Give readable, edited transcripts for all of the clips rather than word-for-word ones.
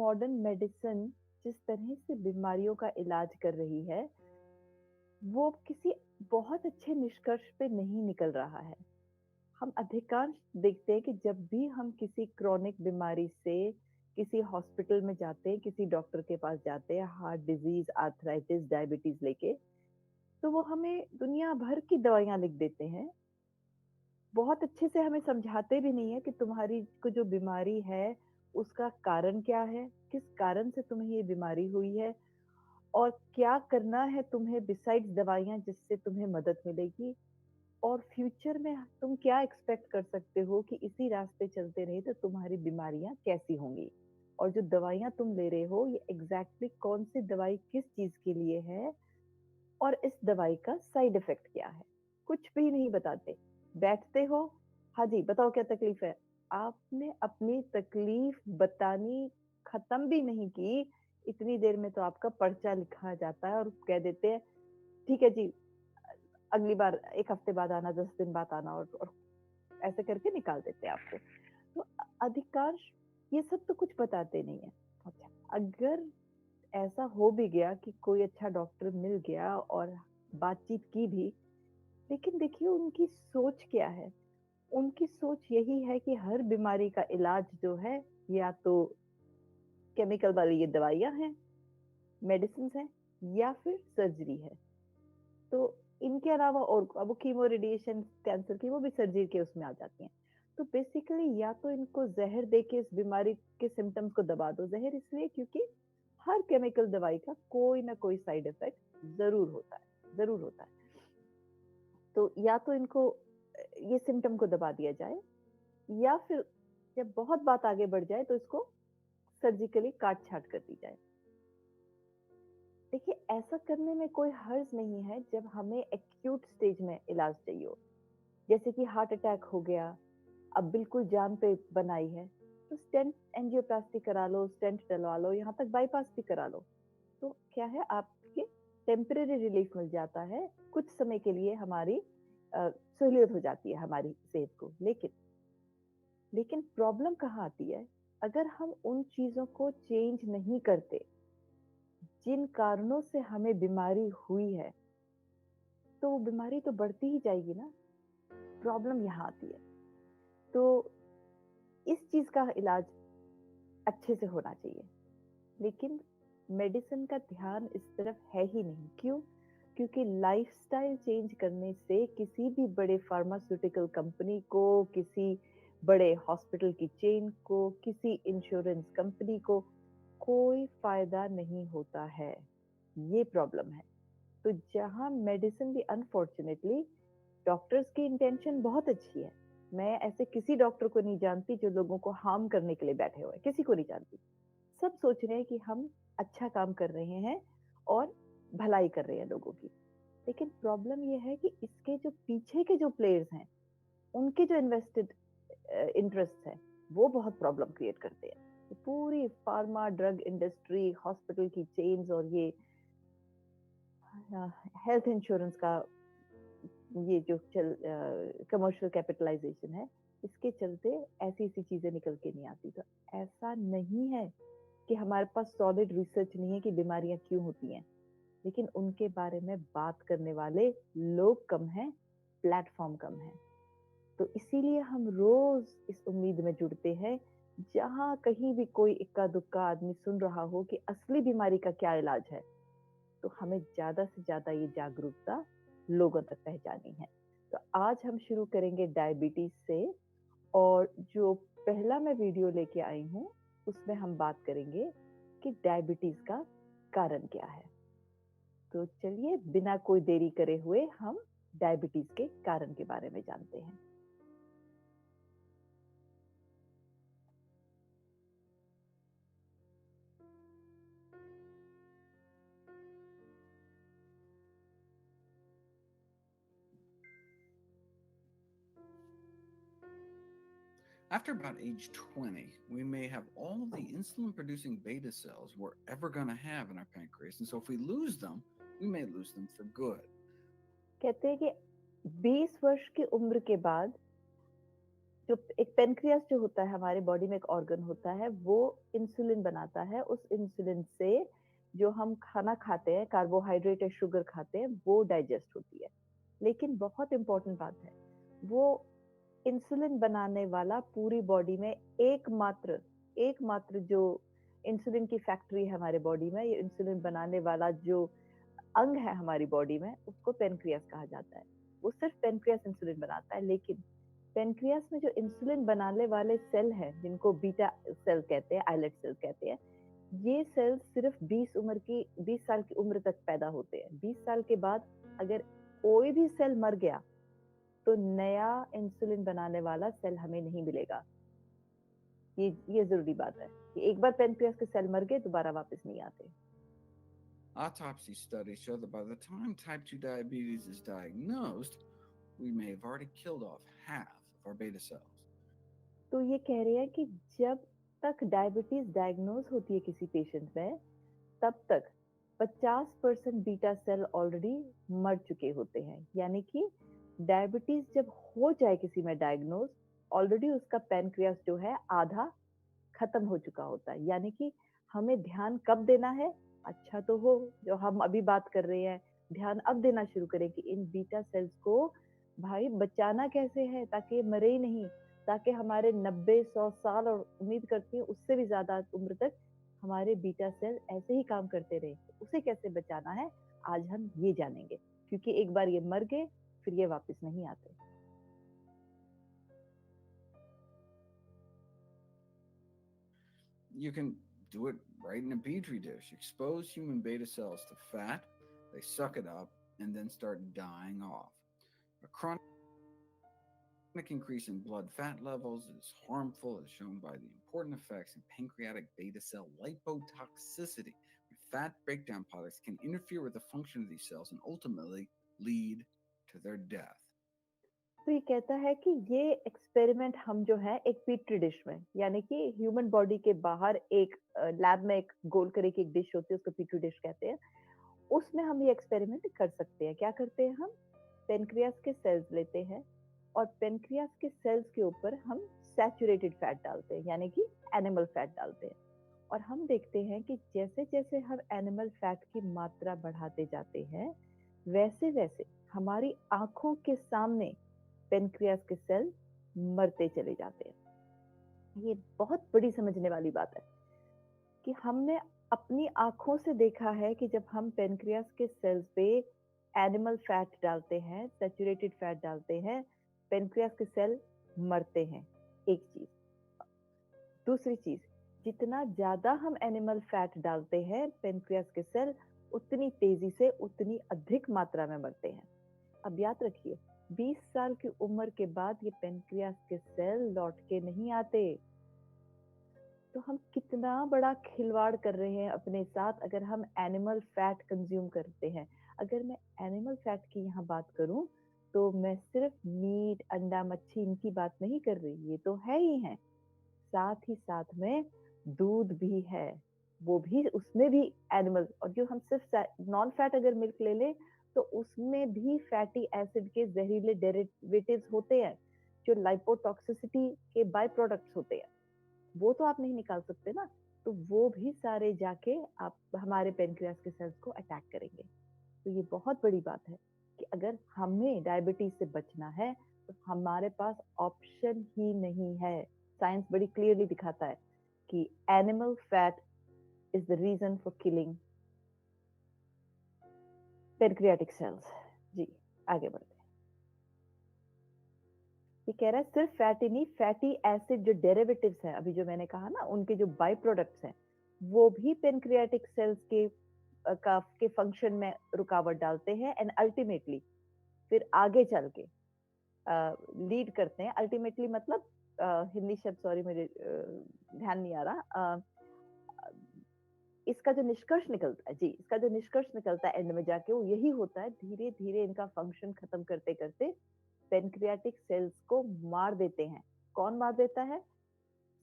Modern medicine जिस तरह से बीमारियों का इलाज कर रही है, वो किसी बहुत अच्छे निष्कर्ष पे नहीं निकल रहा है। हम अधिकांश देखते हैं कि जब भी हम किसी क्रोनिक बीमारी से किसी हॉस्पिटल में जाते हैं, किसी डॉक्टर के पास जाते हैं, हार्ट डिजीज, आर्थराइटिस, डायबिटीज लेके, तो वो हमें दुनिया भर की दवाइयाँ लिख देते हैं। बहुत अच्छे से हमें समझाते भी नहीं है कि तुम्हारी को जो बीमारी है, उसका कारण क्या है, किस कारण से तुम्हें ये बीमारी हुई है और क्या करना है तुम्हें बिसाइड्स दवाइयाँ जिससे तुम्हें मदद मिलेगी और फ्यूचर में तुम क्या एक्सपेक्ट कर सकते हो कि इसी रास्ते चलते रहे तो तुम्हारी बीमारियाँ कैसी होंगी और जो दवाइयाँ तुम ले रहे हो ये एग्जैक्टली कौन सी दवाई किस चीज के लिए है और इस दवाई का साइड इफेक्ट क्या है, कुछ भी नहीं बताते। बैठते हो, हाँ जी बताओ क्या तकलीफ है। आपने अपनी तकलीफ बतानी खत्म भी नहीं की, इतनी देर में तो आपका पर्चा लिखा जाता है और कह देते हैं ठीक है जी, अगली बार 1 हफ्ते बाद आना, 10 दिन बाद आना, और ऐसे करके निकाल देते हैं आपको। तो अधिकांश ये सब तो कुछ बताते नहीं है। अच्छा, अगर ऐसा हो भी गया कि कोई अच्छा डॉक्टर मिल गया और बातचीत की भी, लेकिन देखिए उनकी सोच क्या है। उनकी सोच यही है कि हर बीमारी का इलाज जो है या तो केमिकल वाली ये दवाइयां हैं, मेडिसिन हैं, या फिर सर्जरी है। तो इनके अलावा और अब वो कीमो, रेडिएशन, कैंसर की वो भी सर्जरी के उसमें आ जाती हैं। तो बेसिकली या तो इनको जहर दे के इस बीमारी के सिम्टम्स को दबा दो। जहर इसलिए क्योंकि हर केमिकल दवाई का कोई ना कोई साइड इफेक्ट जरूर होता है, जरूर होता है। तो या तो इनको ये सिम्टम को दबा दिया जाए, या फिर जब बहुत बात आगे बढ़ जाए तो इसको सर्जिकली काट छाट कर दी जाए। देखिए ऐसा करने में कोई हर्ज नहीं है जब हमें एक्यूट स्टेज में इलाज चाहिए हो, जैसे कि हार्ट अटैक हो गया, अब बिल्कुल जान पे बनाई है, तो स्टेंट एंजियोप्लास्टी करा लो, स्टेंट डलवा लो, यहाँ तक बाईपास भी करा लो। तो क्या है, आपके टेम्परेरी रिलीफ मिल जाता है, कुछ समय के लिए हमारी सहूलियत हो जाती है हमारी सेहत को। लेकिन लेकिन प्रॉब्लम कहाँ आती है, अगर हम उन चीजों को चेंज नहीं करते जिन कारणों से हमें बीमारी हुई है, तो वो बीमारी तो बढ़ती ही जाएगी ना। प्रॉब्लम यहाँ आती है। तो इस चीज का इलाज अच्छे से होना चाहिए, लेकिन मेडिसिन का ध्यान इस तरफ है ही नहीं। क्यों? क्योंकि लाइफस्टाइल चेंज करने से किसी भी बड़े फार्मास्यूटिकल कंपनी को, किसी बड़े हॉस्पिटल की चेन को, किसी इंश्योरेंस कंपनी को कोई फायदा नहीं होता है। ये प्रॉब्लम है। तो जहां मेडिसिन भी अनफॉर्चुनेटली, डॉक्टर्स की इंटेंशन बहुत अच्छी है। मैं ऐसे किसी डॉक्टर को नहीं जानती जो लोगों को हार्म करने के लिए बैठे हुए, किसी को नहीं जानती। सब सोच रहे हैं कि हम अच्छा काम कर रहे हैं और भलाई कर रहे हैं लोगों की। लेकिन प्रॉब्लम ये है कि इसके जो पीछे के जो प्लेयर्स हैं, उनके जो इन्वेस्टेड इंटरेस्ट है, वो बहुत प्रॉब्लम क्रिएट करते हैं। तो पूरी फार्मा ड्रग इंडस्ट्री, हॉस्पिटल की चेन्स और ये हेल्थ इंश्योरेंस का ये जो कमर्शियल कैपिटलाइजेशन है, इसके चलते ऐसी ऐसी चीजें निकल के नहीं आती। तो ऐसा नहीं है कि हमारे पास सॉलिड रिसर्च नहीं है कि बीमारियां क्यों होती हैं, लेकिन उनके बारे में बात करने वाले लोग कम हैं, प्लेटफॉर्म कम है। तो इसीलिए हम रोज इस उम्मीद में जुड़ते हैं, जहां कहीं भी कोई इक्का दुक्का आदमी सुन रहा हो कि असली बीमारी का क्या इलाज है, तो हमें ज्यादा से ज्यादा ये जागरूकता लोगों तक पहुंचानी है। तो आज हम शुरू करेंगे डायबिटीज से, और जो पहला मैं वीडियो लेके आई हूँ उसमें हम बात करेंगे कि डायबिटीज का कारण क्या है। तो चलिए बिना कोई देरी करे हुए हम डायबिटीज के कारण के बारे में जानते हैं। After about age 20, we may have all of the insulin producing beta cells we're ever going to have in our pancreas. And so if we lose them, we may lose them for good. कहते हैं कि 20 वर्ष की उम्र के बाद जो एक पेनक्रियास जो होता है हमारे बॉडी में, एक ऑर्गन होता है, वो इंसुलिन बनाता है। उस इंसुलिन से जो हम खाना खाते हैं, कार्बोहाइड्रेट या शुगर खाते हैं, वो डाइजेस्ट होती है। लेकिन बहुत इंपॉर्टेंट बात है, वो इंसुलिन बनाने वाला पूरी बॉडी में एकमात्र जो इंसुलिन की फैक्ट्री है हमारे बॉडी में, ये इंसुलिन बनाने वाला जो अंग है हमारी बॉडी में, उसको पेनक्रियास कहा जाता है। वो सिर्फ पेनक्रियास इंसुलिन बनाता है। लेकिन पेनक्रियास में जो इंसुलिन बनाने वाले सेल हैं, जिनको बीटा सेल कहते हैं, आइलेट सेल कहते हैं, ये सेल सिर्फ 20 साल की उम्र तक पैदा होते हैं। 20 साल के बाद अगर कोई भी सेल मर गया तो नया इंसुलिन बनाने वाला सेल हमें नहीं मिलेगा। ये जरूरी बात है कि एक बार पेनक्रियास के सेल मर गए, दोबारा वापस नहीं आते। Autopsy studies show that by the time type 2 diabetes is diagnosed, we may have already killed off half of our beta cells. तो ये कह रहे हैं कि जब तक डायबिटीज डायग्नोज होती है किसी पेशेंट में, तब तक 50% बीटा सेल ऑलरेडी मर चुके होते हैं। यानी कि डायबिटीज जब हो जाए किसी में डायग्नोज, ऑलरेडी उसका पैनक्रियास जो है आधा खत्म हो चुका होता है। यानी कि हमें ध्यान कब देना है? अच्छा तो हो, जो हम अभी बात कर रहे हैं, ध्यान अब देना शुरू करें कि इन बीटा सेल्स को भाई बचाना कैसे है, ताकि ये मरे ही नहीं, ताकि हमारे 90-100 साल, और उम्मीद करती हूँ उससे भी ज्यादा उम्र तक, हमारे बीटा सेल ऐसे ही काम करते रहे। तो उसे कैसे बचाना है, आज हम ये जानेंगे। क्योंकि एक बार ये मर गए, फिर ये वापस नहीं आते। You can do it right in a petri dish. Expose human beta cells to fat, they suck it up, and then start dying off. A chronic increase in blood fat levels is harmful, as shown by the important effects in pancreatic beta cell lipotoxicity. Fat breakdown products can interfere with the function of these cells and ultimately lead to their death. तो ये कहता है कि ये experiment हम जो है एक पेट्री डिश में, यानी कि ह्यूमन बॉडी के बाहर एक लैब में एक गोल करे की एक डिश होती है, उसको पेट्री डिश कहते हैं। उसमें हम ये एक्सपेरिमेंट कर सकते हैं। क्या करते हैं हम? पेनक्रियास के सेल्स लेते हैं और पेनक्रियास के सेल्स के ऊपर हम सैचुरेटेड फैट डालते हैं, यानी कि एनिमल फैट डालते हैं। और हम देखते हैं कि जैसे जैसे हम एनिमल फैट की मात्रा बढ़ाते जाते हैं, वैसे वैसे हमारी आंखों के सामने पेनक्रियास के सेल मरते चले जाते हैं। ये बहुत बड़ी समझने वाली बात है कि हमने अपनी आंखों से देखा है कि जब हम पेनक्रियास के सेल्स पे एनिमल फैट डालते हैं, सैचुरेटेड फैट डालते हैं, पेनक्रियास के सेल मरते हैं। एक चीज। दूसरी चीज, जितना ज्यादा हम एनिमल फैट डालते हैं, पेनक्रियास के सेल उतनी तेजी से, उतनी अधिक मात्रा में मरते हैं। अब याद रखिए, 20 साल की उम्र के बाद ये पेनक्रियास के सेल लौट के नहीं आते। तो हम कितना बड़ा खिलवाड़ कर रहे हैं अपने साथ अगर हम एनिमल फैट कंज्यूम करते हैं। अगर मैं एनिमल फैट की यहाँ बात करूं, तो मैं सिर्फ मीट, अंडा, मच्छी इनकी बात नहीं कर रही, ये तो है ही है। साथ ही साथ में दूध भी है, वो भी, उसमें भी एनिमल। और जो हम सिर्फ नॉन फैट अगर मिल्क ले लें, तो उसमें भी फैटी एसिड के जहरीले डेरिवेटिव्स होते हैं, जो लाइपोटॉक्सिसिटी के बाय प्रोडक्ट्स होते हैं। वो तो आप नहीं निकाल सकते ना, तो वो भी सारे जाके आप हमारे पेनक्रियास के सेल्स को अटैक करेंगे। तो ये बहुत बड़ी बात है कि अगर हमें डायबिटीज से बचना है, तो हमारे पास ऑप्शन ही नहीं है। साइंस बड़ी क्लियरली दिखाता है कि animal fat is the reason for killing pancreatic cells. जी, आगे बढ़ते हैं। ये कह रहा है सिर्फ फैटी नहीं, फैटी एसिड जो डेरिवेटिव्स हैं, अभी जो मैंने कहा ना, उनके जो बाय प्रोडक्ट्स हैं, वो भी पेनक्रियाटिक सेल्स के फंक्शन में रुकावट डालते हैं, एंड अल्टीमेटली फिर आगे चल के लीड करते हैं। अल्टीमेटली मतलब हिंदी शब्द, सॉरी मुझे ध्यान नहीं आ रहा। इसका जो निष्कर्ष निकलता है, जी, इसका जो निष्कर्ष निकलता है एंड में जाके, वो यही होता है, धीरे धीरे इनका फंक्शन खत्म करते करते पेनक्रियाटिक सेल्स को मार देते हैं। कौन मार देता है?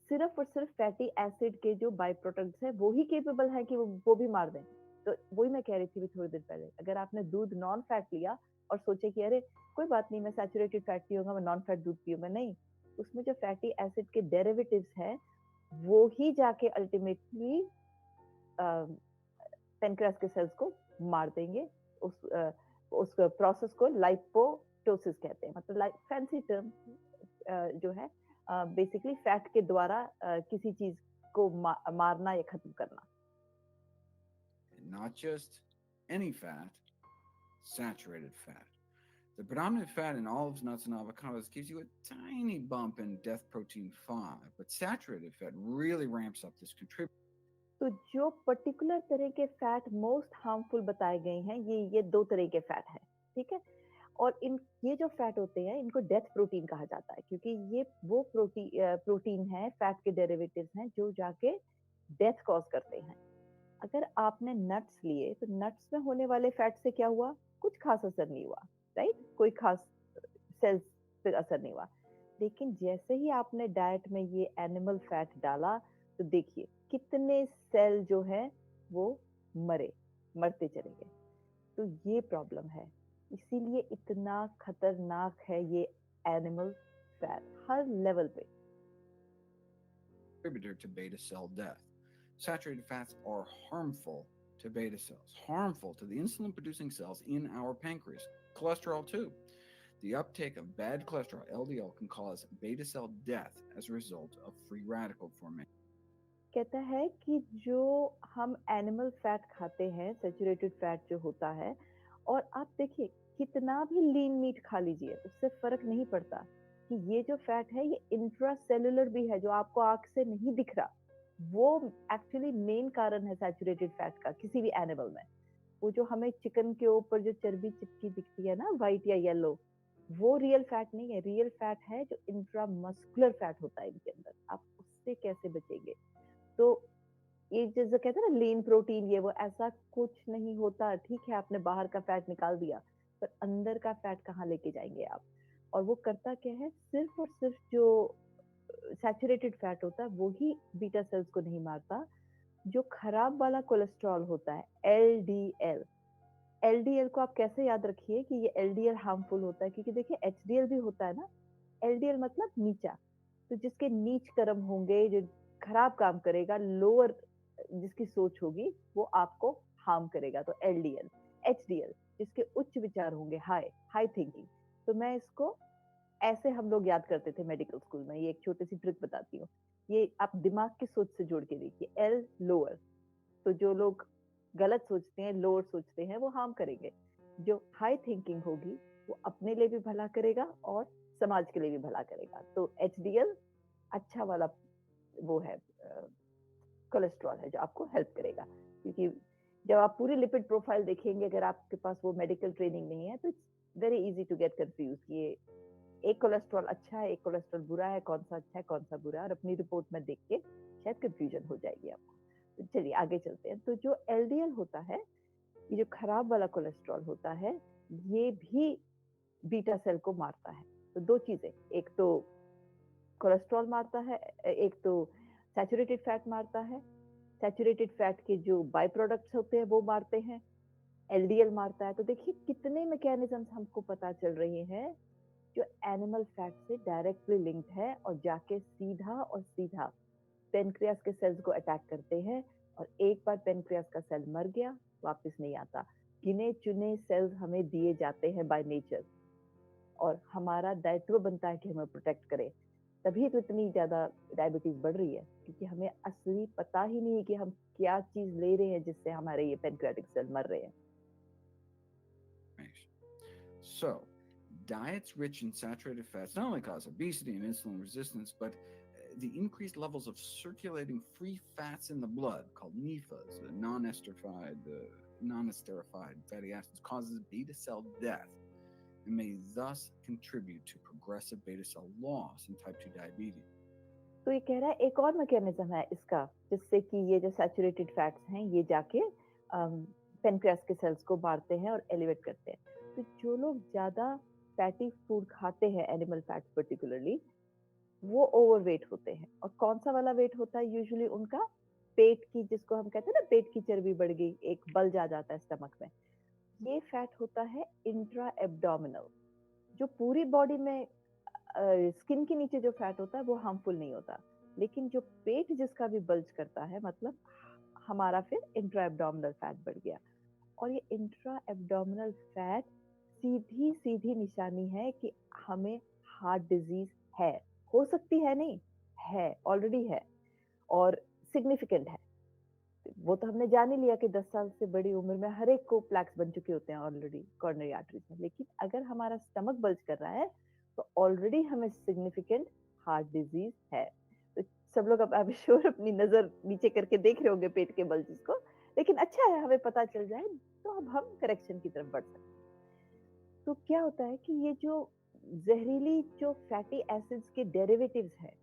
सिर्फ और सिर्फ फैटी एसिड के जो बाय प्रोडक्ट्स हैं, वो ही केपेबल है कि वो भी मार दें। तो वही मैं कह रही थी थोड़ी देर पहले, अगर आपने दूध नॉन फैट लिया और सोचे कि अरे कोई बात नहीं, मैं सैचुरेटेड फैट पीऊंगा, मैं नॉन फैट दूध पीऊंगा, नहीं, उसमें जो फैटी एसिड के डेरिवेटिव्स हैं वो ही जाके अल्टीमेटली पेनक्रियास के सेल्स को मार देंगे। उस प्रोसेस को लाइपोटोसिस कहते हैं, मतलब फैंसी टर्म जो है बेसिकली फैट के द्वारा किसी चीज को मारना या खत्म करना। Not just any fat, saturated fat. The predominant fat in olives, nuts, and avocados gives you a tiny bump in death protein 5, but saturated fat really ramps up this contributor. तो जो पर्टिकुलर तरह के fat most harmful बताए गए हैं, ये दो तरह के फैट है, ठीक है। और ये जो फैट होते हैं इनको डेथ प्रोटीन कहा जाता है, क्योंकि ये वो प्रोटीन है, फैट के डेरिवेटिव्स हैं जो जाके डेथ कॉज करते हैं। अगर आपने नट्स लिए तो नट्स में होने वाले फैट से क्या हुआ, कुछ खास असर नहीं हुआ, राइट, कोई खास सेल्स पे असर नहीं हुआ। लेकिन जैसे ही आपने डाइट में ये एनिमल फैट डाला तो देखिए कितने सेल जो है वो मरते चले गए। तो ये प्रॉब्लम है, इसीलिए इतना खतरनाक है ये एनिमल फैट हर लेवल पे। Contributor to beta cell death. Saturated fats are harmful to beta cells, harmful to the insulin producing cells in our pancreas. Cholesterol, too. The uptake of bad cholesterol, LDL, can cause beta cell death as a result of free radical formation. कहता है कि जो हम animal fat खाते हैं, saturated fat जो होता है, और आप देखिए कितना भी लीन मीट खा लीजिए उससे फर्क नहीं पड़ता कि ये जो फैट है ये इंट्रासेलुलर भी है, जो आपको आंख से नहीं दिख रहा, वो एक्चुअली मेन कारण है सैचुरेटेड फैट का किसी भी एनिमल में। वो जो हमें चिकन के ऊपर जो चर्बी चिपकी दिखती है ना, व्हाइट या येलो, वो रियल फैट नहीं है। रियल फैट है जो इंट्रामस्कुलर फैट होता है इनके अंदर। आप उससे कैसे बचेंगे? तो ये जैसे कहते हैं ना लीन प्रोटीन, ये वो ऐसा कुछ नहीं होता। ठीक है, आपने बाहर का फैट निकाल दिया, पर अंदर का फैट कहाँ लेके जाएंगे आप? और वो करता क्या है, सिर्फ और सिर्फ जो सैचुरेटेड फैट होता है वो ही बीटा सेल्स को नहीं मारता। जो खराब वाला कोलेस्ट्रॉल होता है, एलडीएल, एलडीएल को आप कैसे याद रखिए कि ये एलडीएल हार्मफुल होता है, क्योंकि देखिए एचडीएल भी होता है ना। एलडीएल मतलब नीचा, तो जिसके नीच कर्म होंगे, जो खराब काम करेगा, लोअर जिसकी सोच होगी, वो आपको हार्म करेगा, तो एलडीएल। एचडीएल जिसके उच्च विचार होंगे, हाई हाई थिंकिंग। तो मैं इसको ऐसे हम लोग याद करते थे मेडिकल स्कूल में। ये एक छोटी सी ट्रिक बताती हूँ, ये आप दिमाग की सोच से जोड़ के देखिए, एल लोअर, तो जो लोग गलत सोचते हैं, लोअर सोचते हैं, वो हार्म करेंगे। जो हाई थिंकिंग होगी वो अपने लिए भी भला करेगा और समाज के लिए भी भला करेगा। तो एचडीएल अच्छा वाला वो है कोलेस्ट्रॉल है जो आपको हेल्प करेगा। क्योंकि जब आप पूरी लिपिड प्रोफाइल देखेंगे, अगर आपके पास वो मेडिकल ट्रेनिंग नहीं है, तो it's very easy to get confuse. ये एक कोलेस्ट्रॉल अच्छा है, एक कोलेस्ट्रॉल बुरा है, कौन सा अच्छा है कौन सा बुरा है, और अपनी रिपोर्ट में देख के शायद कंफ्यूजन हो जाएगी आपको। तो चलिए आगे चलते हैं। तो जो एलडीएल होता है, ये जो खराब वाला कोलेस्ट्रॉल होता है, ये भी बीटा सेल को मारता है। तो दो चीजें, एक तो कोलेस्ट्रॉल मारता है, एक तो सैचुरेटेड फैट मारता है। सैचुरेटेड फैट के जो बाय प्रोडक्ट्स होते हैं वो मारते हैं, एलडीएल मारता है। तो देखिए कितने मैकेनिज्म्स हमको पता चल रहे हैं जो एनिमल फैट से डायरेक्टली लिंक्ड है और जाके सीधा और सीधा पेनक्रियास के सेल्स को अटैक करते हैं। और एक बार पेनक्रियास का सेल मर गया, वापस नहीं आता। गिने चुने सेल्स हमें दिए जाते हैं बाय नेचर, और हमारा दायित्व बनता है कि हमें प्रोटेक्ट करें। तभी तो इतनी ज्यादा डायबिटीज बढ़ रही है, क्योंकि हमें असली पता ही नहीं है कि हम क्या चीज ले रहे हैं जिससे हमारे ये पेनक्रियाटिक सेल मर रहे हैं। So, diets rich in saturated fats not only cause obesity and insulin resistance, but the increased levels of circulating free fats in the blood, called NEFAs, non-esterified fatty acids, causes beta cell death and may thus contribute to progressive beta cell loss in type 2 diabetes. तो ये कह रहा है एक और mechanism है इसका, जिससे कि ये जो सैचुरेटेड फैट्स हैं ये जाके पेनक्रियास के सेल्स को मारते हैं और एलिवेट करते हैं। तो जो लोग ज्यादा फैटी फूड खाते हैं, एनिमल फैट्स पर्टिकुलरली, वो ओवरवेट होते हैं। और कौन सा वाला वेट होता है यूजुअली उनका? पेट की, जिसको हम कहते हैं ना पेट की चर्बी बढ़ गई, एक बल्ज आ जाता है स्टमक में। ये फैट होता है इंट्रा एब्डोमिनल, जो पूरी बॉडी में स्किन के नीचे जो फैट होता है वो हार्मफुल नहीं होता, लेकिन जो पेट जिसका भी बल्ज करता है, मतलब हमारा फिर इंट्रा एब्डोमिनल फैट बढ़ गया। और ये इंट्रा एब्डोमिनल फैट सीधी सीधी निशानी है कि हमें हार्ट डिजीज है, हो सकती है नहीं, है, ऑलरेडी है और सिग्निफिकेंट है। वो तो हमने जान ही लिया कि 10 साल से बड़ी उम्र में हर एक को प्लैक्स बन चुके होते हैं ऑलरेडी कॉर्नरी आर्टरीज में। लेकिन अगर हमारा स्टमक बल्ज कर रहा है तो ऑलरेडी हमें सिग्निफिकेंट हार्ट डिजीज है। तो सब लोग अब श्योर अपनी नजर नीचे करके देख रहे होंगे पेट के बल्जेस को, लेकिन अच्छा है हमें पता चल जाए तो अब हम करेक्शन की तरफ बढ़ सकते हैं। तो क्या होता है कि ये जो जहरीली जो फैटी एसिड्स के डेरिवेटिव्स हैं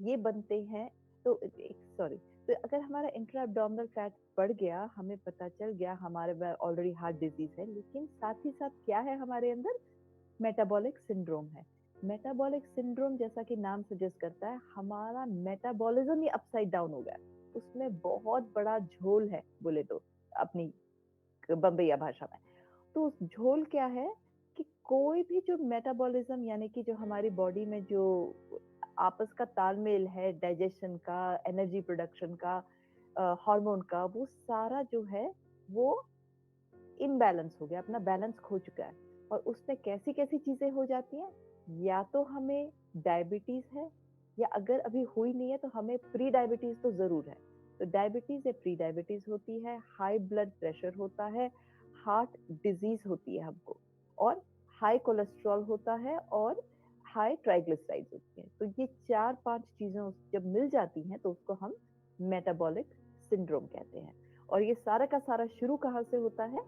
ये बनते हैं। तो सॉरी, तो अगर हमारा इंट्रा एब्डोमिनल फैट बढ़ गया, हमें पता चल गया हमारे में ऑलरेडी हार्ट डिजीज है, लेकिन साथ ही साथ क्या है हमारे अंदर, मेटाबॉलिक सिंड्रोम है। मेटाबॉलिक सिंड्रोम जैसा कि नाम सजेस्ट करता है, हमारा मेटाबॉलिज्म ही अपसाइड डाउन हो गया, उसमें बहुत बड़ा झोल है बोले तो अपनी बम्बईया भाषा में। तो उस झोल क्या है कि कोई भी जो मेटाबॉलिज्म यानी कि जो हमारी बॉडी में जो आपस का तालमेल है, डाइजेशन का, एनर्जी प्रोडक्शन का, हार्मोन का, वो सारा जो है वो इम्बैलेंस हो गया, अपना बैलेंस खो चुका है। और उसमें कैसी कैसी चीजें हो जाती हैं, या तो हमें डायबिटीज है, या अगर अभी हुई नहीं है तो हमें प्री डायबिटीज तो जरूर है। तो डायबिटीज या प्री डायबिटीज होती है, हाई ब्लड प्रेशर होता है, हार्ट डिजीज होती है हमको, और हाई कोलेस्ट्रॉल होता है, और हाई ट्राइग्लिसराइड्स होती है। तो ये 4-5 चीजें जब मिल जाती हैं तो उसको हम मेटाबॉलिक सिंड्रोम कहते हैं। और ये सारा का सारा शुरू कहाँ से होता है,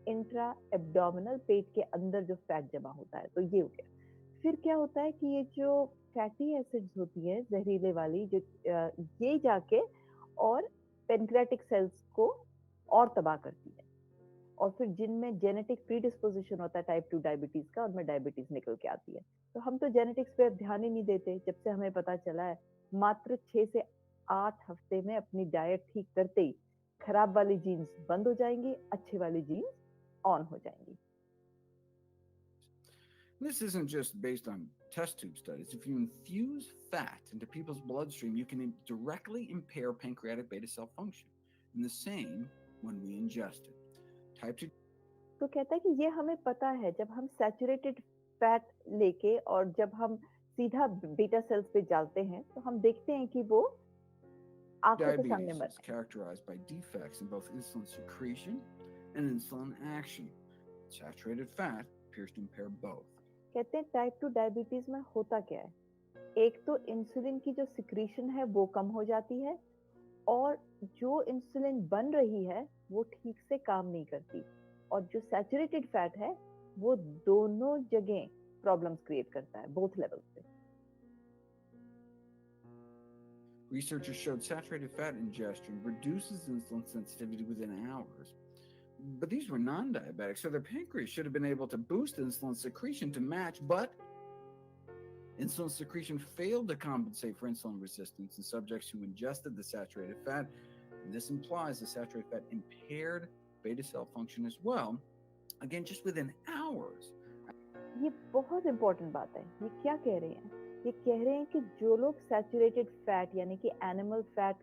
इंट्रा एब्डोमिनल पेट के अंदर जो फैट जमा होता है। तो ये हो गया। फिर क्या होता है कि ये जो फैटी एसिड्स होती है जहरीले वाली, जो ये जाके और पेनक्रियाटिक सेल्स को और तबाह करती है, और फिर जिनमें जेनेटिक प्रीडिस्पोजिशन होता है टाइप 2 डायबिटीज का, उनमें डायबिटीज निकल के आती है। तो हम तो जेनेटिक्स पे ध्यान ही नहीं देते, जब से हमें पता चला है मात्र 6 से 8 हफ्ते में अपनी डाइट ठीक करते ही खराब वाली जीन्स बंद हो जाएंगी, अच्छे वाली जीन्स ऑन हो जाएंगी। This isn't just based on test tube studies. If you infuse fat into people's bloodstream, you can directly impair pancreatic beta cell function. And the same when we ingest it. Type 2 तो कहता है कि ये हमें पता है, जब हम सैचुरेटेड फैट लेके और जब हम सीधा बीटा सेल्स पे डालते हैं तो हम देखते हैं कि वो आंखों के सामने diabetes मर is characterized by defects in both insulin secretion and insulin action. Saturated fat appears to impair both. कहते हैं टाइप 2 डायबिटीज में होता क्या है, एक तो इंसुलिन की जो सिक्रीशन है वो कम हो जाती है, और जो इंसुलिन बन रही है वो ठीक से काम नहीं करती, और जो सैचुरेटेड फैट है वो दोनों जगह प्रॉब्लम्स क्रिएट करता है, बोथ लेवल्स पे। Researchers showed saturated fat ingestion reduces insulin sensitivity within hours. But these were non diabetic, so their pancreas should have been able to boost insulin secretion to match, but insulin secretion failed to compensate for insulin resistance in subjects who ingested the saturated fat. And this implies the saturated fat impaired beta cell function as well, again, just within hours. ये बहुत important बात है। ये क्या कह रहे हैं, ये कह रहे हैं कि जो लोग सैचुरेटेड फैट यानी कि एनिमल फैट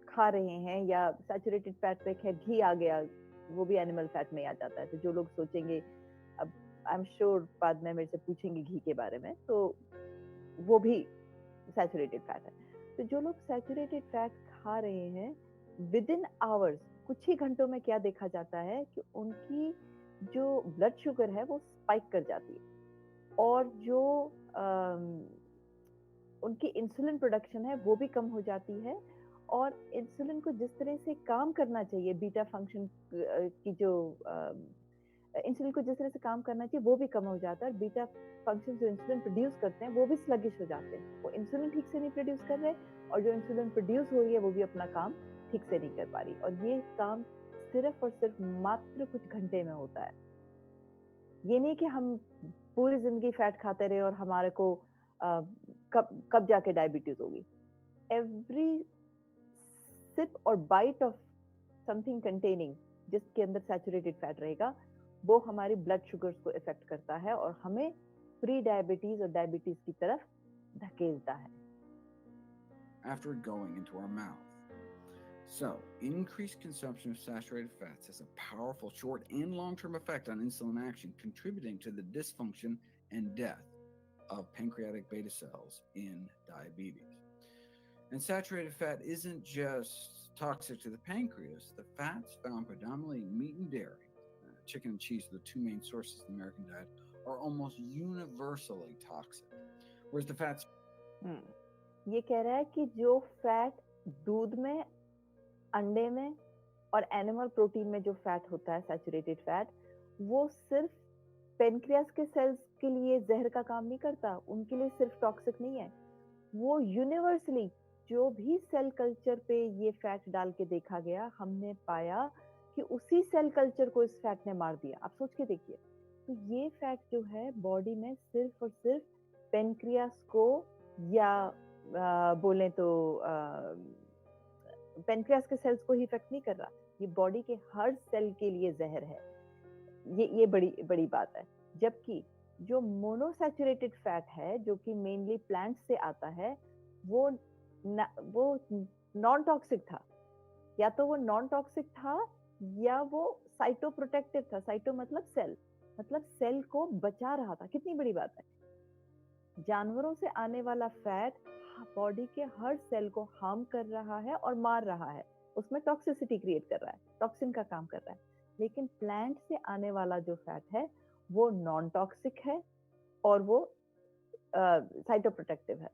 खा रहे हैं, या सैचुरेटेड फैट पे खैर घी आ गया, वो भी एनिमल फैट में आ जाता है। तो जो लोग सोचेंगे, अब आई एम श्योर बाद में मेरे से पूछेंगे घी के बारे में, तो वो भी सैचुरेटेड फैट है। तो जो लोग सैचुरेटेड फैट खा रहे हैं, विद इन आवर्स, कुछ ही घंटों में क्या देखा जाता है कि उनकी जो ब्लड शुगर है वो स्पाइक कर जाती है, और जो उनकी इंसुलिन प्रोडक्शन है वो भी कम हो जाती है, और इंसुलिन को जिस तरह से काम करना चाहिए, बीटा फंक्शन की जो इंसुलिन को जिस तरह से काम करना चाहिए वो भी कम हो जाता है, और बीटा फंक्शन जो इंसुलिन प्रोड्यूस करते हैं वो भी स्लगिश हो जाते हैं। वो इंसुलिन ठीक से नहीं प्रोड्यूस कर रहे, और जो इंसुलिन प्रोड्यूस हो रही है वो भी अपना काम ठीक से नहीं कर पा रही, और ये काम सिर्फ और सिर्फ मात्र कुछ घंटे में होता है। ये नहीं कि हम पूरी जिंदगी फैट खाते रहे और हमारे को कब जाके डायबिटीज होगी। एवरी सिप और बाइट ऑफ समथिंग कंटेनिंग जिसके अंदर सैचुरेटेड फैट रहेगा वो हमारी ब्लड शुगर्स को इफेक्ट करता है, और हमें प्री डायबिटीज और डायबिटीज की तरफ धकेलता है। after going into our mouth. So, increased consumption of saturated fats has a powerful short and long term effect on insulin action, contributing to the dysfunction and death of pancreatic beta cells in diabetes. And saturated fat isn't just toxic to the pancreas, the fats found predominantly in meat and dairy, chicken and cheese, the two main sources of the American diet, are almost universally toxic. Whereas the fats ये कह रहा है कि जो fat दूध में, अंडे में और एनिमल प्रोटीन में जो फैट होता है, सैचुरेटेड फैट, वो सिर्फ पेनक्रियास के सेल्स के लिए जहर का काम नहीं करता, उनके लिए सिर्फ टॉक्सिक नहीं है, वो यूनिवर्सली जो भी सेल कल्चर पे ये फैट डाल के देखा गया, हमने पाया कि उसी सेल कल्चर को इस फैट ने मार दिया। आप सोच के देखिए, तो ये फैट जो है बॉडी में सिर्फ और सिर्फ पेनक्रियास को या बोलें तो पेनक्रियास के सेल्स को ही इफेक्ट नहीं कर रहा, ये बॉडी के हर सेल के लिए जहर है। ये बड़ी बड़ी बात है। जबकि जो मोनोसैचुरेटेड फैट है, जो कि मेनली प्लांट से आता है, वो नॉन टॉक्सिक था। या तो वो नॉन टॉक्सिक था या वो साइटोप्रोटेक्टिव था। साइटो मतलब सेल को बचा रहा था। कितनी बड़ी बात है। जानवरों से आने वाला फैट बॉडी के हर सेल को हार्म कर रहा है और मार रहा है, उसमें टॉक्सिसिटी क्रिएट कर रहा है, टॉक्सिन का काम कर रहा है। लेकिन प्लांट से आने वाला जो फैट है वो नॉन टॉक्सिक है और वो साइटोप्रोटेक्टिव है।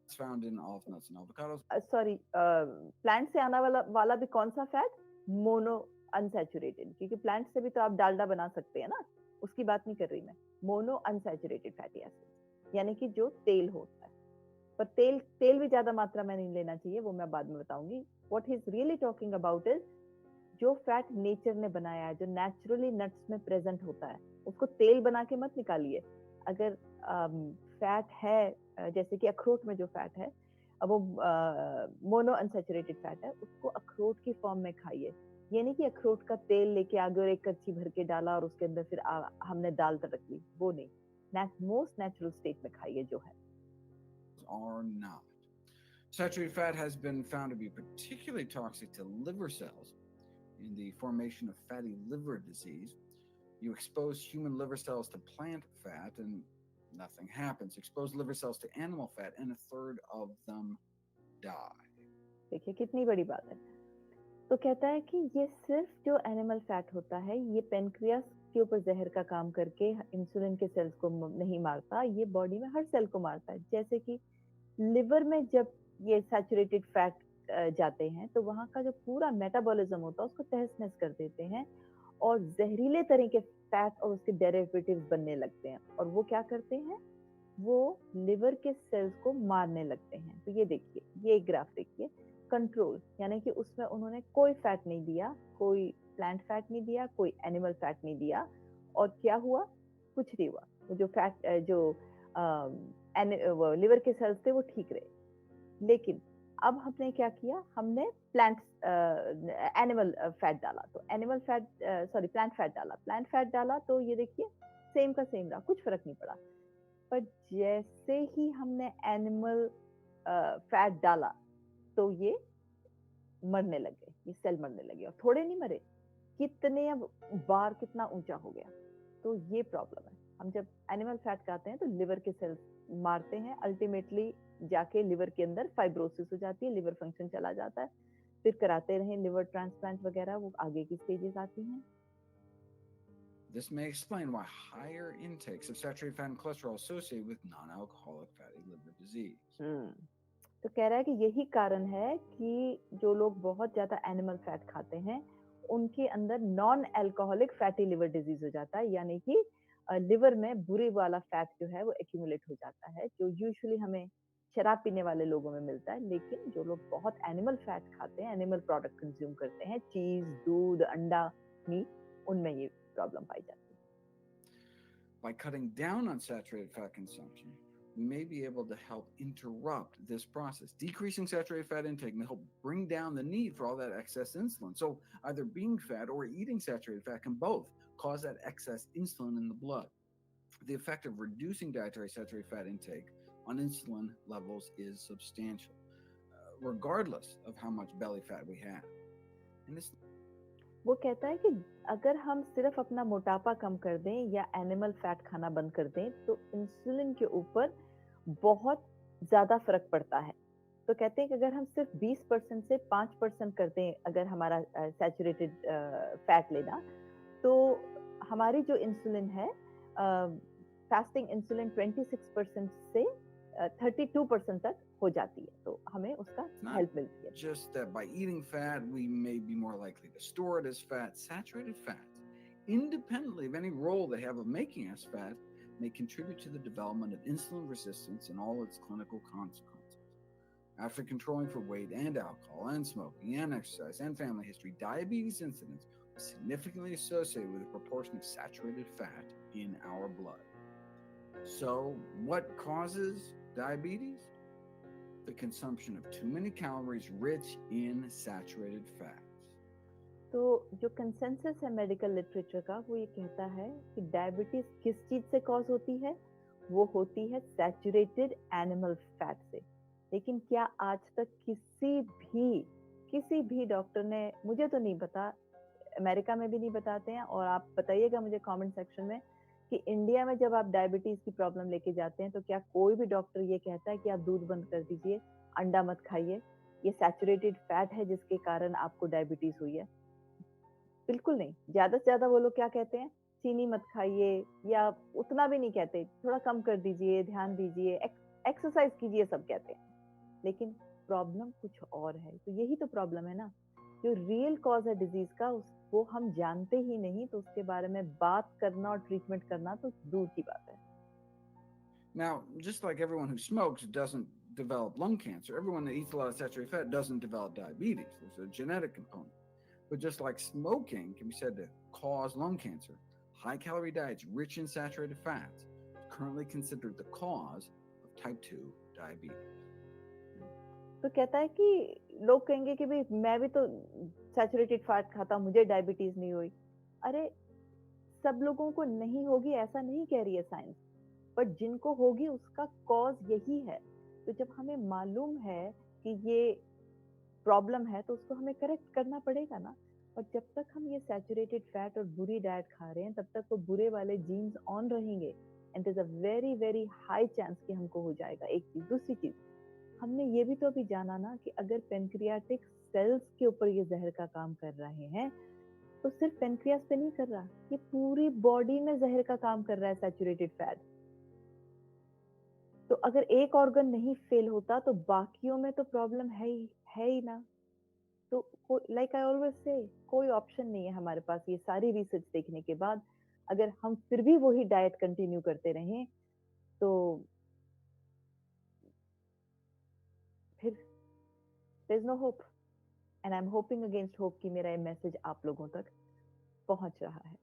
found in olive nuts and avocados. Sorry, plant से आने वाला भी कौन सा फैट? मोनो अनसैचुरेटेड, क्योंकि प्लांट से भी तो आप डालडा बना सकते हैं ना, उसकी बात नहीं कर रही मैं। मोनो अनसैचुरेटेड फैटी एसिड यानी कि जो तेल होता है, पर तेल भी ज्यादा मात्रा में नहीं लेना चाहिए, वो मैं बाद में बताऊंगी। What he is really talking about is जो फैट नेचर ने बनाया है, जो नेचुरली नट्स में प्रेजेंट होता है, उसको तेल बना के मत निकालिए। अगर फैट है, जैसे कि अखरोट में जो फैट है, अब वो मोनो अनसैचुरेटेड फैट है, उसको अखरोट की फॉर्म में खाइए। ये नहीं कि अखरोट का तेल लेके आगे और एक कच्ची भर के डाला और उसके अंदर फिर हमने दाल तड़क ली, वो नहीं। मोस्ट नेचुरल स्टेट में खाइए जो है। Are not. Saturated fat has been found to be particularly toxic to liver cells in the formation of fatty liver disease. You expose human liver cells to plant fat and nothing happens. Expose liver cells to animal fat and a third of them die. देखिए कितनी बड़ी बात है। तो कहता है कि ये सिर्फ जो एनिमल फैट होता है, ये पेनक्रियास के ऊपर जहर का काम करके इंसुलिन के सेल्स को नहीं मारता, ये बॉडी में हर सेल को मारता है। जैसे कि लिवर में जब ये सैचुरेटेड फैट जाते हैं तो वहाँ का जो पूरा मेटाबॉलिज्म होता है उसको तहस नहस कर देते हैं और जहरीले तरह के फैट और उसके डेरिवेटिव्स बनने लगते हैं। और वो क्या करते हैं, वो लिवर के सेल्स को मारने लगते हैं। तो ये देखिए, ये ग्राफ देखिए, कंट्रोल यानी कि उसमें उन्होंने कोई फैट नहीं दिया, कोई प्लांट फैट नहीं दिया, कोई एनिमल फैट नहीं दिया, और क्या हुआ? कुछ नहीं हुआ। जो फैट जो लिवर के सेल्स थे वो ठीक रहे। लेकिन अब हमने क्या किया, हमने एनिमल फैट डाला, तो प्लांट फैट डाला, तो ये देखिए सेम का सेम रहा, कुछ फर्क नहीं पड़ा। पर जैसे ही हमने एनिमल फैट डाला तो ये मरने लगे, ये सेल मरने लगे, और थोड़े नहीं मरे, कितने बार कितना ऊंचा हो गया। तो ये प्रॉब्लम है। हम जब एनिमल फैट खाते हैं तो लिवर के सेल्स मारते हैं, अल्टीमेटली जाके लिवर के अंदर फाइब्रोसिस हो जाती है, लिवर फंक्शन चला जाता है, फिर कराते रहें लिवर ट्रांसप्लांट वगैरह, वो आगे की स्टेजेस आती हैं। This may explain why higher intakes of saturated fat and cholesterol associated with non-alcoholic fatty liver disease. तो कह रहा है कि यही कारण है कि जो लोग बहुत ज्यादा एनिमल फैट खाते हैं उनके अंदर non alcoholic fatty liver disease हो जाता है, यानी कि लिवर में बुरी वाला फैट जो है वो एक्यूमुलेट हो जाता है, जो यूजुअली हमें शराब पीने वाले लोगों में मिलता है। लेकिन जो लोग बहुत एनिमल फैट खाते हैं, एनिमल प्रोडक्ट कंज्यूम करते हैं, चीज, दूध, अंडा, मीट, उनमें ये प्रॉब्लम पाई जाती है। By cutting down on saturated fat consumption, we may be able to help interrupt this process. Decreasing saturated fat intake may help bring down the need for all that excess insulin. So either being fat or eating saturated fat can both cause that excess insulin in the blood. the effect of reducing dietary saturated fat intake on insulin levels is substantial, regardless of how much belly fat we have. And this वो कहता है कि अगर हम सिर्फ अपना मोटापा कम कर दें या एनिमल फैट खाना बंद कर दें तो इंसुलिन के ऊपर बहुत ज़्यादा फ़र्क पड़ता है। तो कहते हैं कि अगर हम सिर्फ 20% से 5% कर दें अगर हमारा सैचुरेटेड फैट लेना, तो हमारी जो इंसुलिन है फास्टिंग इंसुलिन 26% से 32% तक हो जाती है। तो हमें उसका not हेल्प मिलती है। just that by eating fat, we may be more likely to store it as fat. Saturated fats, independently of any role they have of making us fat, may contribute to the development of insulin resistance and all its clinical consequences. After controlling for weight and alcohol and smoking and exercise and family history, diabetes incidence was significantly associated with a proportion of saturated fat in our blood. So, what causes diabetes? The consumption of too many calories rich in saturated fats. तो जो consensus है medical literature का वो ये कहता है कि diabetes किस चीज से कॉज होती है, वो होती है सैचुरेटेड एनिमल फैट से। लेकिन क्या आज तक किसी भी डॉक्टर ने, मुझे तो नहीं पता, अमेरिका में भी नहीं बताते हैं, और आप बताइएगा मुझे कमेंट सेक्शन में कि इंडिया में जब आप डायबिटीज की प्रॉब्लम लेके जाते हैं तो क्या कोई भी डॉक्टर ये कहता है कि आप दूध बंद कर दीजिए, अंडा मत खाइए, ये सैचुरेटेड फैट है जिसके कारण आपको डायबिटीज हुई है? बिल्कुल नहीं। ज्यादा से ज्यादा वो लोग क्या कहते हैं, चीनी मत खाइए, या उतना भी नहीं कहते, थोड़ा कम कर दीजिए, ध्यान दीजिए, एक्सरसाइज कीजिए, सब कहते हैं। लेकिन प्रॉब्लम कुछ और है। तो यही तो प्रॉब्लम है ना, जो रियल कॉज है डिजीज का वो हम जानते ही नहीं, तो उसके बारे में बात करना और ट्रीटमेंट करना तो दूर की बात है। Now, just like everyone who smokes doesn't develop lung cancer, everyone that eats a lot of saturated fat doesn't develop diabetes. There's a genetic component. But just like smoking can be said to cause lung cancer, high calorie diets rich in saturated fats is currently considered the cause of type 2 diabetes. तो कहता है कि लोग कहेंगे कि भाई मैं भी तो सैचुरेटेड फैट खाता हूँ, मुझे डायबिटीज नहीं हुई। अरे सब लोगों को नहीं होगी ऐसा नहीं कह रही है साइंस, बट जिनको होगी उसका कॉज यही है। तो जब हमें मालूम है कि ये प्रॉब्लम है तो उसको हमें करेक्ट करना पड़ेगा ना। और जब तक हम ये सैचुरेटेड फैट और बुरी डाइट खा रहे हैं तब तक वो बुरे वाले जीन्स ऑन रहेंगे, and there is a very very high chance कि हमको हो जाएगा। एक चीज, दूसरी चीज, हमने ये भी तो अभी जाना ना कि अगर पेनक्रियाटिक सेल्स के ऊपर ये जहर का काम कर रहे हैं तो सिर्फ पेनक्रियास पे नहीं कर रहा, ये पूरी बॉडी में जहर का काम कर रहा है सैचुरेटेड फैट। तो अगर एक ऑर्गन नहीं फेल होता तो बाकियों में तो प्रॉब्लम है ही ना। तो लाइक आई ऑलवेज से, कोई ऑप्शन नहीं है हमारे पास ये सारी रिसर्च देखने के बाद। अगर हम फिर भी वही डाइट कंटिन्यू करते रहें तो फिर there is no hope, and I am hoping against hope कि मेरा ये मैसेज आप लोगों तक पहुंच रहा है।